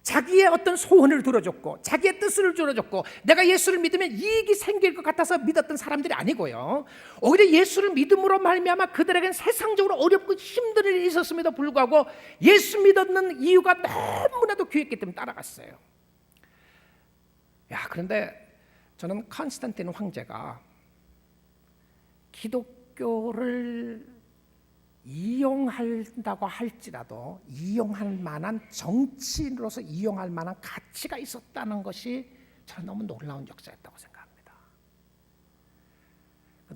자기의 어떤 소원을 들어줬고 자기의 뜻을 들어줬고 내가 예수를 믿으면 이익이 생길 것 같아서 믿었던 사람들이 아니고요, 오히려 예수를 믿음으로 말미암아 그들에겐 세상적으로 어렵고 힘든 일이 있었음에도 불구하고 예수 믿었는 이유가 너무나도 귀했기 때문에 따라갔어요. 그런데 저는 컨스탄틴 황제가 기독교를 이용한다고 할지라도 이용할 만한, 정치인으로서 이용할 만한 가치가 있었다는 것이 저는 너무 놀라운 역사였다고 생각합니다.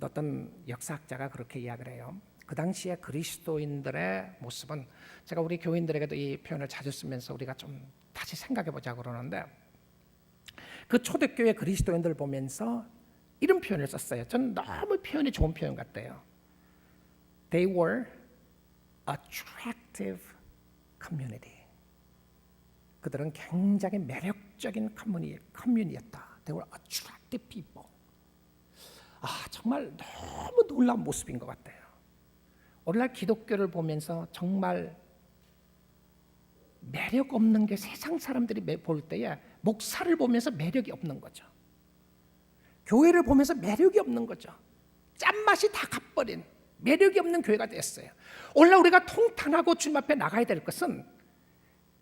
어떤 역사학자가 그렇게 이야기를 해요. 그 당시에 그리스도인들의 모습은, 제가 우리 교인들에게도 이 표현을 자주 쓰면서 우리가 좀 다시 생각해 보자고 그러는데, 그 초대교회 그리스도인들을 보면서 이런 표현을 썼어요. 저는 너무 표현이 좋은 표현 같아요. They were attractive community. 그들은 굉장히 매력적인 커뮤니였다. They were attractive people. 정말 너무 놀라운 모습인 것 같아요. 오늘날 기독교를 보면서 정말 매력 없는 게, 세상 사람들이 볼 때에 목사를 보면서 매력이 없는 거죠. 교회를 보면서 매력이 없는 거죠. 짠맛이 다 가버린 매력이 없는 교회가 됐어요. 오늘 우리가 통탄하고 주님 앞에 나가야 될 것은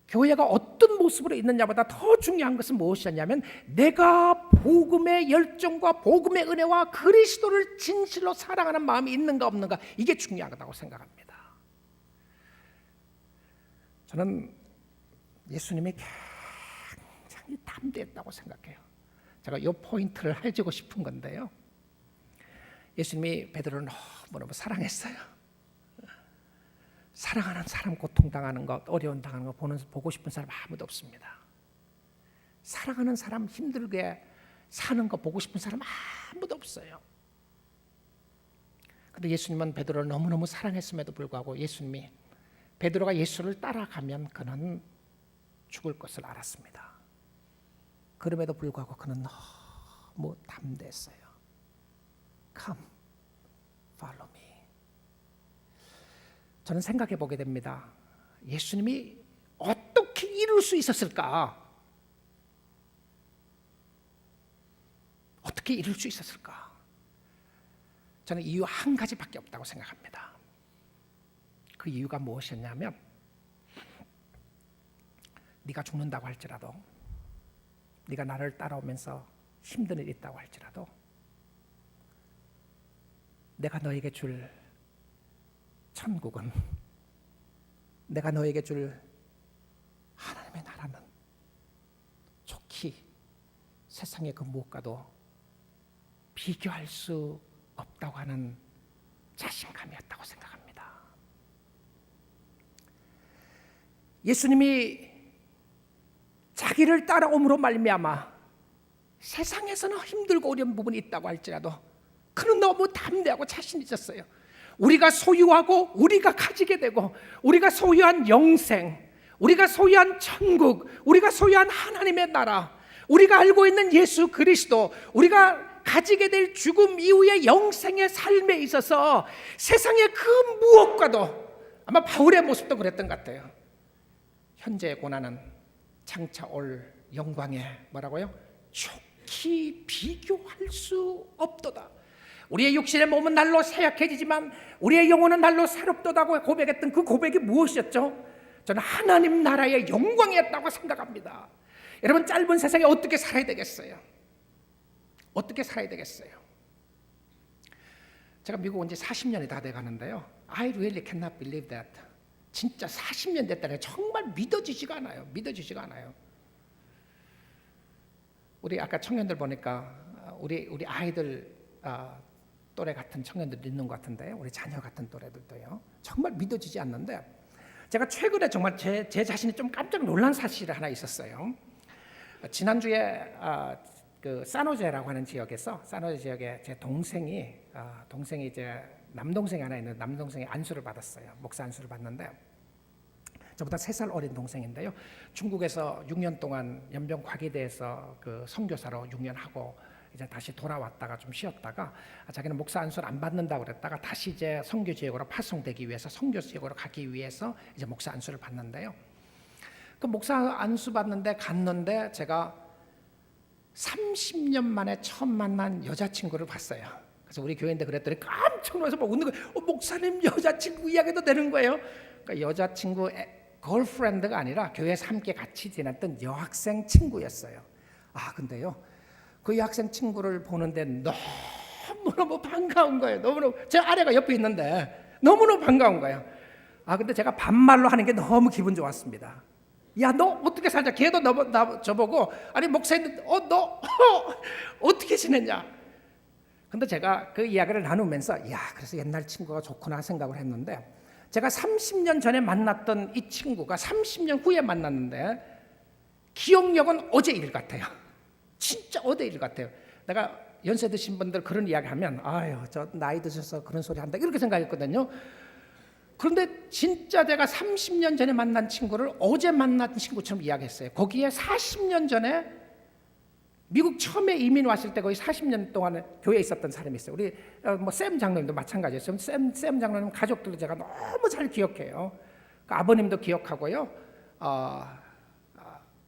교회가 어떤 모습으로 있느냐보다 더 중요한 것은 무엇이냐면 내가 복음의 열정과 복음의 은혜와 그리스도를 진실로 사랑하는 마음이 있는가 없는가, 이게 중요하다고 생각합니다. 저는 예수님이 굉장히 담대했다고 생각해요. 제가 이 포인트를 해주고 싶은 건데요, 예수님이 베드로를 너무너무 사랑했어요. 사랑하는 사람 고통당하는 것, 어려움 당하는 것 보고 싶은 사람 아무도 없습니다. 사랑하는 사람 힘들게 사는 거 보고 싶은 사람 아무도 없어요. 그런데 예수님은 베드로를 너무너무 사랑했음에도 불구하고 예수님이 베드로가 예수를 따라가면 그는 죽을 것을 알았습니다. 그럼에도 불구하고 그는 너무 담대했어요. Come, follow me. 저는 생각해 보게 됩니다. 예수님이 어떻게 이룰 수 있었을까? 어떻게 이룰 수 있었을까? 저는 이유 한 가지밖에 없다고 생각합니다. 그 이유가 무엇이었냐면 네가 죽는다고 할지라도, 네가 나를 따라오면서 힘든 일이 있다고 할지라도 내가 너에게 줄 천국은, 내가 너에게 줄 하나님의 나라는 좋기 세상의 그 무엇과도 비교할 수 없다고 하는 자신감이었다고 생각합니다. 예수님이 자기를 따라옴으로 말미암아 세상에서는 힘들고 어려운 부분이 있다고 할지라도 그는 너무 담대하고 자신 있었어요. 우리가 소유하고 우리가 가지게 되고 우리가 소유한 영생, 우리가 소유한 천국, 우리가 소유한 하나님의 나라, 우리가 알고 있는 예수 그리스도, 우리가 가지게 될 죽음 이후의 영생의 삶에 있어서 세상의 그 무엇과도, 아마 바울의 모습도 그랬던 것 같아요. 현재의 고난은 장차 올 영광에 뭐라고요? 좋게 비교할 수 없도다. 우리의 육신의 몸은 날로 쇠약해지지만 우리의 영혼은 날로 새롭도다고 고백했던 그 고백이 무엇이었죠? 저는 하나님 나라의 영광이었다고 생각합니다. 여러분, 짧은 세상에 어떻게 살아야 되겠어요? 어떻게 살아야 되겠어요? 제가 미국 온 지 40년이 다 돼가는데요, I really cannot believe that. 진짜 40년 됐다는 게 정말 믿어지지가 않아요. 믿어지지가 않아요. 우리 아까 청년들 보니까 우리 아이들 또래 같은 청년들 있는 것 같은데, 우리 자녀 같은 또래들도요, 정말 믿어지지 않는데, 제가 최근에 정말 제 자신이 좀 깜짝 놀란 사실이 하나 있었어요. 지난주에 그 산호제라고 하는 지역에서, 산호제 지역에 제 동생이 이제 남동생이 하나 있는 남동생이 안수를 받았어요. 목사 안수를 받는데, 저보다 3살 어린 동생인데요, 중국에서 6년 동안 연변 과기대에서 그 선교사로 6년 하고 이제 다시 돌아왔다가 좀 쉬었다가 자기는 목사 안수를 안 받는다고 그랬다가 다시 이제 선교 지역으로 파송되기 위해서, 선교 지역으로 가기 위해서 이제 목사 안수를 받는데요, 그 목사 안수 받는데 갔는데 제가 30년 만에 처음 만난 여자친구를 봤어요. 그래서 우리 교회인데 그랬더니 깜짝 놀라서 막 웃는 거예요. 목사님 여자친구 이야기도 되는 거예요. 그러니까 여자친구 걸프렌드가 아니라 교회에서 함께 같이 지냈던 여학생 친구였어요. 근데요, 그 여학생 친구를 보는데 너무너무 반가운 거예요. 너무너무, 제 아내가 옆에 있는데 너무너무 반가운 거예요. 근데 제가 반말로 하는 게 너무 기분 좋았습니다. 야, 너 어떻게 살자? 걔도 저보고, 아니 목사님, 너 어떻게 지냈냐? 근데 제가 그 이야기를 나누면서, 그래서 옛날 친구가 좋구나 생각을 했는데, 제가 30년 전에 만났던 이 친구가 30년 후에 만났는데 기억력은 어제 일 같아요. 진짜 어제 일 같아요. 내가 연세 드신 분들 그런 이야기 하면, 저 나이 드셔서 그런 소리 한다 이렇게 생각했거든요. 그런데 진짜 제가 30년 전에 만난 친구를 어제 만난 친구처럼 이야기했어요. 거기에 40년 전에 미국 처음에 이민 왔을 때 거의 40년 동안 교회에 있었던 사람이 있어요. 우리 샘 장로님도 마찬가지였어요. 샘 장로님 가족들도 제가 너무 잘 기억해요. 그 아버님도 기억하고요,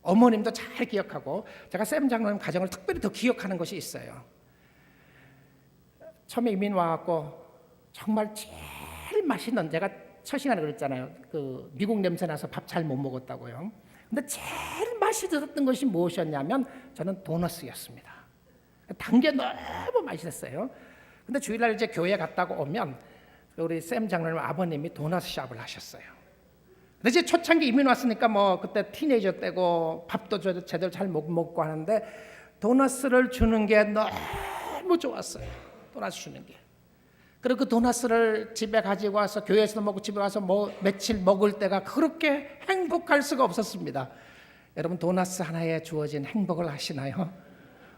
어머님도 잘 기억하고, 제가 샘 장로님 가정을 특별히 더 기억하는 것이 있어요. 처음에 이민 와갖고 정말 제일 맛있는, 제가 첫 시간에 그랬잖아요, 그 미국 냄새 나서 밥 잘 못 먹었다고요. 근데 제일 맛있었던 것이 무엇이었냐면 저는 도너스였습니다. 단 게 너무 맛있었어요. 근데 주일날 이제 교회 갔다가 오면 우리 샘 장로님 아버님이 도너스 샵을 하셨어요. 근데 이제 초창기 이민 왔으니까 뭐 그때 티네이저 때고 밥도 제대로 잘 못 먹고 하는데 도너스를 주는 게 너무 좋았어요. 도너스 주는 게. 그리고 그 도너스를 집에 가지고 와서 교회에서도 먹고 집에 와서 뭐 며칠 먹을 때가 그렇게 행복할 수가 없었습니다. 여러분, 도너스 하나에 주어진 행복을 아시나요?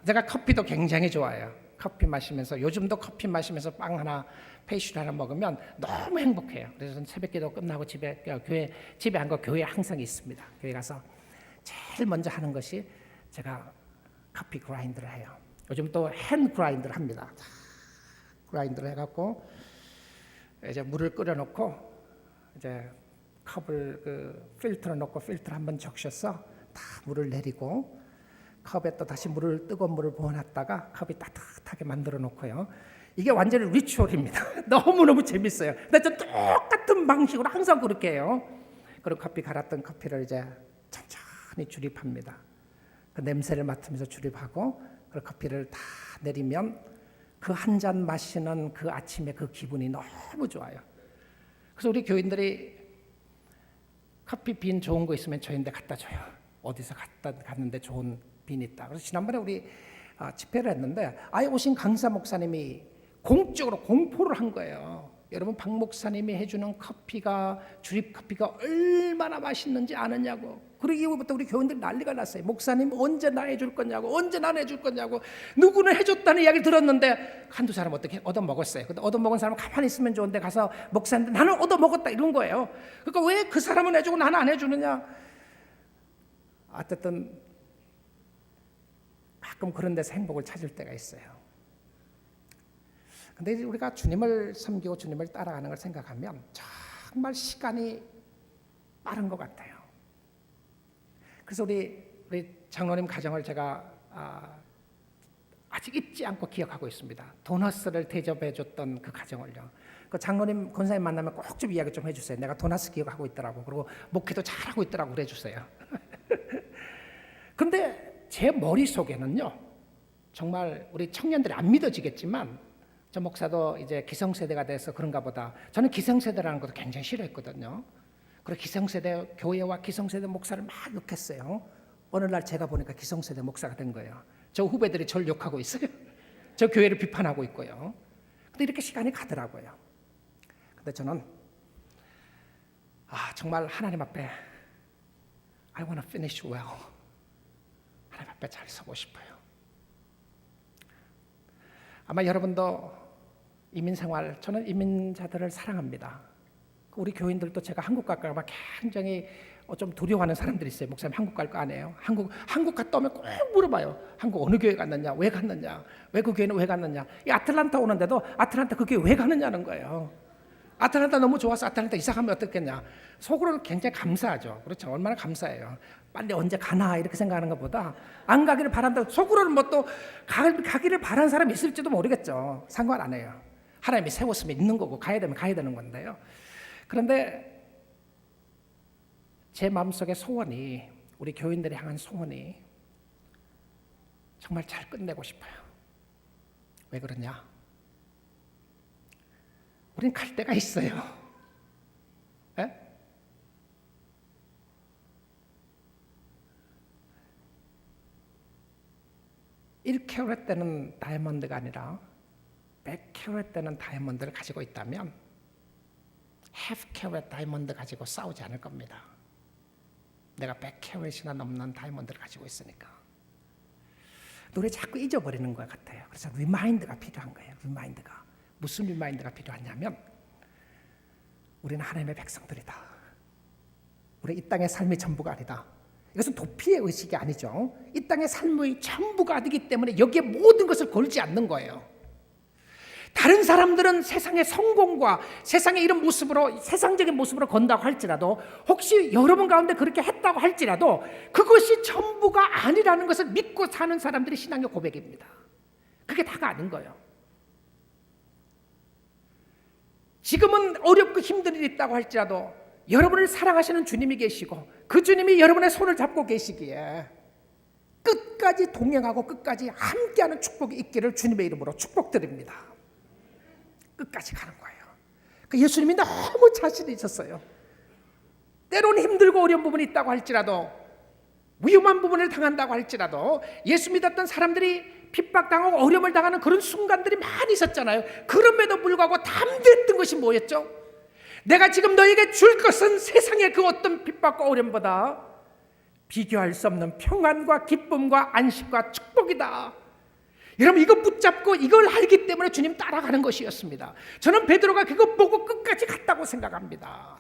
제가 커피도 굉장히 좋아해요. 커피 마시면서, 요즘도 커피 마시면서 빵 하나, 페이스트리 하나 먹으면 너무 행복해요. 그래서 저는 새벽기도 끝나고 집에 안 가고 교회에 항상 있습니다. 교회 가서 제일 먼저 하는 것이 제가 커피 그라인드를 해요. 요즘 또 핸 그라인드를 합니다. 그라인드를 해갖고 이제 물을 끓여놓고 이제 컵을 필터로 넣고 필터를 한번 적셔서 다 물을 내리고 컵에 또 다시 뜨거운 물을 부어놨다가 컵이 따뜻하게 만들어 놓고요. 이게 완전히 리추얼입니다. 너무너무 재밌어요. 근데 저 똑같은 방식으로 항상 그렇게 해요. 그리고 커피 갈았던 커피를 이제 천천히 주립합니다. 그 냄새를 맡으면서 주립하고 그리고 커피를 다 내리면 그 한 잔 마시는 그 아침에 그 기분이 너무 좋아요. 그래서 우리 교인들이 커피 빈 좋은 거 있으면 저희한테 갖다 줘요. 어디서 갔는데 좋은 빈이 있다. 그래서 지난번에 우리 집회를 했는데 아예 오신 강사 목사님이 공적으로 공포를 한 거예요. 여러분, 박 목사님이 해주는 커피가, 주립 커피가 얼마나 맛있는지 아느냐고. 그러기 이후부터 우리 교인들이 난리가 났어요. 목사님 언제 나 해줄 거냐고, 언제 나 해줄 거냐고. 누구는 해줬다는 이야기를 들었는데 한두 사람 어떻게 얻어먹었어요. 근데 얻어먹은 사람은 가만히 있으면 좋은데 가서 목사님한테 나는 얻어먹었다 이런 거예요. 그러니까 왜 그 사람은 해주고 나는 안 해주느냐. 어쨌든 가끔 그런 데서 행복을 찾을 때가 있어요. 근데 우리가 주님을 섬기고 주님을 따라가는 걸 생각하면 정말 시간이 빠른 것 같아요. 그래서 우리 장로님 가정을 제가 아직 잊지 않고 기억하고 있습니다. 도너스를 대접해줬던 그 가정을요. 그 장로님 권사님 만나면 꼭 좀 이야기 좀 해주세요. 내가 도너스 기억하고 있더라고. 그리고 목회도 잘하고 있더라고 그래주세요. 근데 제 머릿속에는요, 정말 우리 청년들이 안 믿어지겠지만 저 목사도 이제 기성세대가 돼서 그런가 보다. 저는 기성세대라는 것도 굉장히 싫어했거든요. 그리고 기성세대 교회와 기성세대 목사를 막 욕했어요. 어느 날 제가 보니까 기성세대 목사가 된 거예요. 저 후배들이 저를 욕하고 있어요. 저 교회를 비판하고 있고요. 근데 이렇게 시간이 가더라고요. 근데 저는 정말 하나님 앞에 I want to finish well. 하나님 앞에 잘 서고 싶어요. 아마 여러분도 이민생활, 저는 이민자들을 사랑합니다. 우리 교인들도 제가 한국 갈까 봐 굉장히 좀 두려워하는 사람들이 있어요. 목사님 한국 갈 거 아니에요? 한국 갔다 오면 꼭 물어봐요. 한국 어느 교회 갔느냐? 왜 갔느냐? 왜 그 교회는 왜 갔느냐? 이 아틀란타 오는데도 아틀란타 그 교회 왜 가느냐는 거예요. 아틀란타 너무 좋아서 아틀란타 이사 가면 어떻겠냐? 속으로는 굉장히 감사하죠. 그렇죠? 얼마나 감사해요. 빨리 언제 가나 이렇게 생각하는 것보다 안 가기를 바란다. 속으로는 뭐 또 가기를 바란 사람이 있을지도 모르겠죠. 상관 안 해요. 하나님이 세웠으면 있는 거고 가야 되면 가야 되는 건데요. 그런데 제 마음속의 소원이, 우리 교인들이 향한 소원이 정말 잘 끝내고 싶어요. 왜 그러냐? 우린 갈 데가 있어요. 에? (1캐럿) 되는 다이아몬드가 아니라 100캐럿 되는 다이아몬드를 가지고 있다면 half carat 다이아몬드 가지고 싸우지 않을 겁니다. 내가 100캐럿이나 넘는 다이아몬드를 가지고 있으니까. 우리 자꾸 잊어버리는 것 같아요. 그래서 리마인드가 필요한 거예요. 리마인드가. 무슨 리마인드가 필요하냐면 우리는 하나님의 백성들이다. 우리 이 땅의 삶이 전부가 아니다. 이것은 도피의 의식이 아니죠. 이 땅의 삶의 전부가 아니기 때문에 여기에 모든 것을 걸지 않는 거예요. 다른 사람들은 세상의 성공과 세상의 이런 모습으로, 세상적인 모습으로 건다고 할지라도, 혹시 여러분 가운데 그렇게 했다고 할지라도 그것이 전부가 아니라는 것을 믿고 사는 사람들이 신앙의 고백입니다. 그게 다가 아닌 거예요. 지금은 어렵고 힘든 일이 있다고 할지라도 여러분을 사랑하시는 주님이 계시고 그 주님이 여러분의 손을 잡고 계시기에 끝까지 동행하고 끝까지 함께하는 축복이 있기를 주님의 이름으로 축복드립니다. 끝까지 가는 거예요. 그 예수님이 너무 자신이 있었어요. 때로는 힘들고 어려운 부분이 있다고 할지라도, 위험한 부분을 당한다고 할지라도, 예수 믿었던 사람들이 핍박당하고 어려움을 당하는 그런 순간들이 많이 있었잖아요. 그럼에도 불구하고 담대했던 것이 뭐였죠? 내가 지금 너에게 줄 것은 세상의 그 어떤 핍박과 어려움보다 비교할 수 없는 평안과 기쁨과 안식과 축복이다. 여러분, 이거 붙잡고 이걸 알기 때문에 주님 따라가는 것이었습니다. 저는 베드로가 그거 보고 끝까지 갔다고 생각합니다.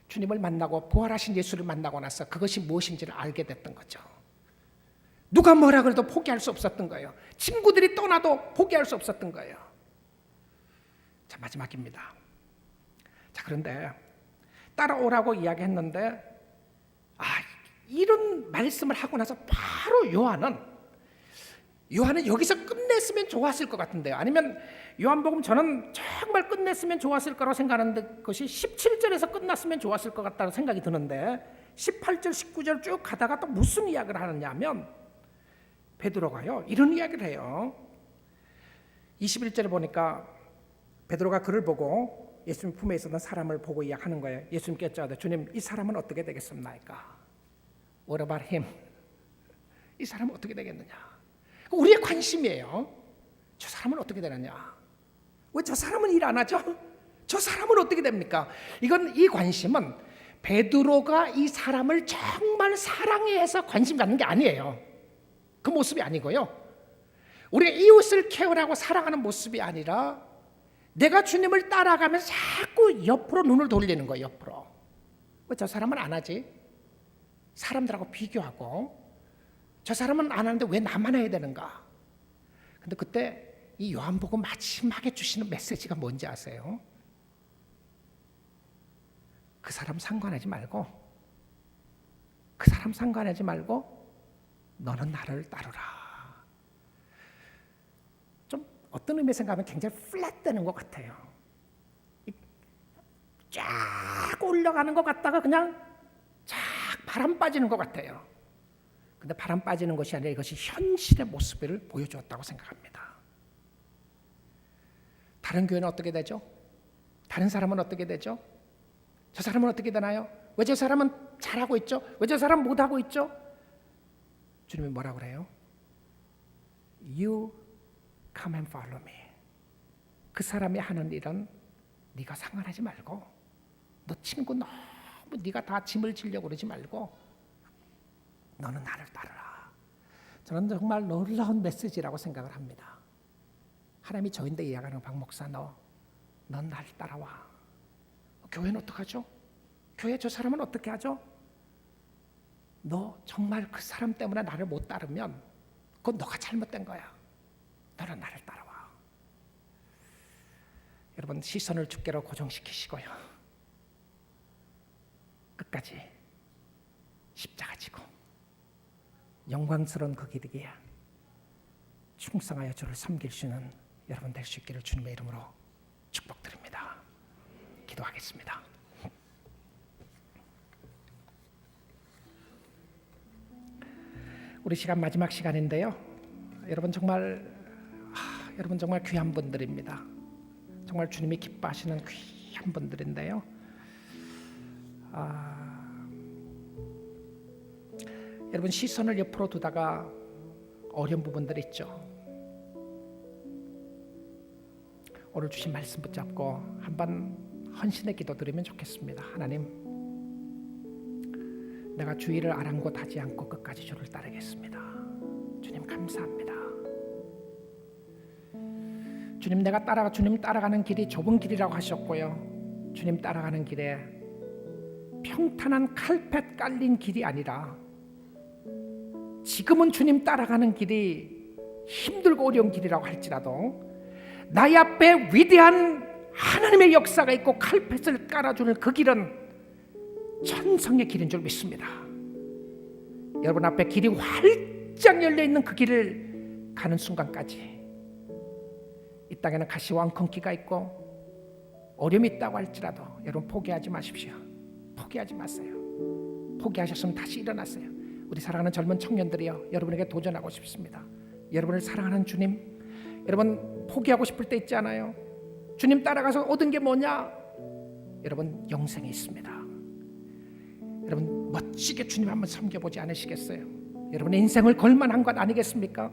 주님을 만나고 부활하신 예수를 만나고 나서 그것이 무엇인지를 알게 됐던 거죠. 누가 뭐라 그래도 포기할 수 없었던 거예요. 친구들이 떠나도 포기할 수 없었던 거예요. 자, 마지막입니다. 자, 그런데 따라오라고 이야기했는데 이런 말씀을 하고 나서 바로 요한은 여기서 끝냈으면 좋았을 것 같은데요. 아니면 요한복음 저는 정말 끝냈으면 좋았을 거라고 생각하는데 그것이 17절에서 끝났으면 좋았을 것 같다는 생각이 드는데 18절, 19절 쭉 가다가 또 무슨 이야기를 하느냐 하면 베드로가요 이런 이야기를 해요. 21절에 보니까 베드로가 그를 보고 예수님 품에 있었던 사람을 보고 이야기하는 거예요. 예수님께 여쭤되 주님, 이 사람은 어떻게 되겠습니까? What about him? 이 사람은 어떻게 되겠느냐? 우리의 관심이에요. 저 사람은 어떻게 되느냐? 왜 저 사람은 일 안 하죠? 저 사람은 어떻게 됩니까? 이 관심은 베드로가 이 사람을 정말 사랑해서 관심 갖는 게 아니에요. 그 모습이 아니고요. 우리가 이웃을 케어하고 사랑하는 모습이 아니라 내가 주님을 따라가면서 자꾸 옆으로 눈을 돌리는 거예요. 옆으로. 왜 저 사람은 안 하지? 사람들하고 비교하고 저 사람은 안 하는데 왜 나만 해야 되는가? 근데 그때 이 요한복음 마지막에 주시는 메시지가 뭔지 아세요? 그 사람 상관하지 말고 너는 나를 따르라. 좀 어떤 의미에서 생각하면 굉장히 플랫되는 것 같아요. 쫙 올라가는 것 같다가 그냥 쫙 바람 빠지는 것 같아요. 근데 바람 빠지는 것이 아니라 이것이 현실의 모습을 보여주었다고 생각합니다. 다른 교회는 어떻게 되죠? 다른 사람은 어떻게 되죠? 저 사람은 어떻게 되나요? 왜 저 사람은 잘하고 있죠? 왜 저 사람은 못하고 있죠? 주님이 뭐라고 그래요? You come and follow me. 그 사람이 하는 일은 네가 상관하지 말고, 너 친구 너무 네가 다 짐을 지려고 그러지 말고 너는 나를 따르라. 저는 정말 놀라운 메시지라고 생각을 합니다. 하나님이 저인데 이야기하는 박 목사, 넌 나를 따라와. 교회는 어떡하죠? 교회 저 사람은 어떻게 하죠? 너 정말 그 사람 때문에 나를 못 따르면 그건 너가 잘못된 거야. 너는 나를 따라와. 여러분, 시선을 주께로 고정시키시고요, 끝까지 십자가 지고 영광스러운 그 기득에 충성하여 주를 섬길 수 있는 여러분 될 수 있기를 주님의 이름으로 축복드립니다. 기도하겠습니다. 우리 시간 마지막 시간인데요. 여러분 정말 귀한 분들입니다. 정말 주님이 기뻐하시는 귀한 분들인데요. 여러분 시선을 옆으로 두다가 어려운 부분들 있죠. 오늘 주신 말씀 붙잡고 한번 헌신의 기도 드리면 좋겠습니다. 하나님, 내가 주의를 아랑곳하지 않고 끝까지 주를 따르겠습니다. 주님 감사합니다. 주님, 내가 주님 따라가는 길이 좁은 길이라고 하셨고요, 주님 따라가는 길에 평탄한 칼펫 깔린 길이 아니라 지금은 주님 따라가는 길이 힘들고 어려운 길이라고 할지라도 나의 앞에 위대한 하나님의 역사가 있고 칼펫을 깔아주는 그 길은 천성의 길인 줄 믿습니다. 여러분 앞에 길이 활짝 열려있는 그 길을 가는 순간까지 이 땅에는 가시와 엉겅퀴가 있고 어려움이 있다고 할지라도 여러분 포기하지 마십시오. 포기하지 마세요. 포기하셨으면 다시 일어나세요. 우리 사랑하는 젊은 청년들이요, 여러분에게 도전하고 싶습니다. 여러분을 사랑하는 주님, 여러분 포기하고 싶을 때 있지 않아요? 주님 따라가서 얻은 게 뭐냐? 여러분 영생이 있습니다. 여러분 멋지게 주님 한번 섬겨보지 않으시겠어요? 여러분의 인생을 걸만한 것 아니겠습니까?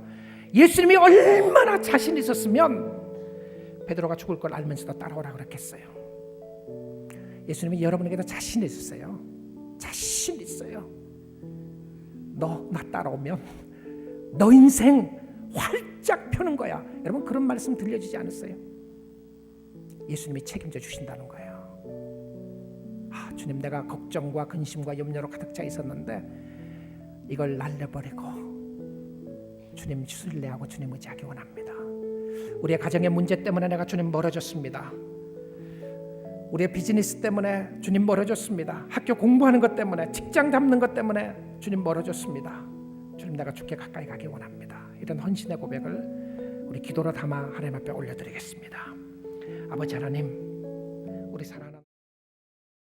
예수님이 얼마나 자신 있었으면 베드로가 죽을 걸 알면서도 따라오라 그랬겠어요. 예수님이 여러분에게도 자신 있으세요. 자신 있어요. 너 나 따라오면 너 인생 활짝 펴는 거야. 여러분 그런 말씀 들려지지 않았어요? 예수님이 책임져 주신다는 거예요. 주님, 내가 걱정과 근심과 염려로 가득 차 있었는데 이걸 날려버리고 주님 신뢰하고 주님 의지하기 원합니다. 우리의 가정의 문제 때문에 내가 주님 멀어졌습니다. 우리의 비즈니스 때문에 주님 멀어졌습니다. 학교 공부하는 것 때문에, 직장 잡는 것 때문에 주님 멀어졌습니다. 주님, 내가 주께 가까이 가기 원합니다. 이런 헌신의 고백을 우리 기도로 담아 하나님 앞에 올려드리겠습니다. 아버지 하나님,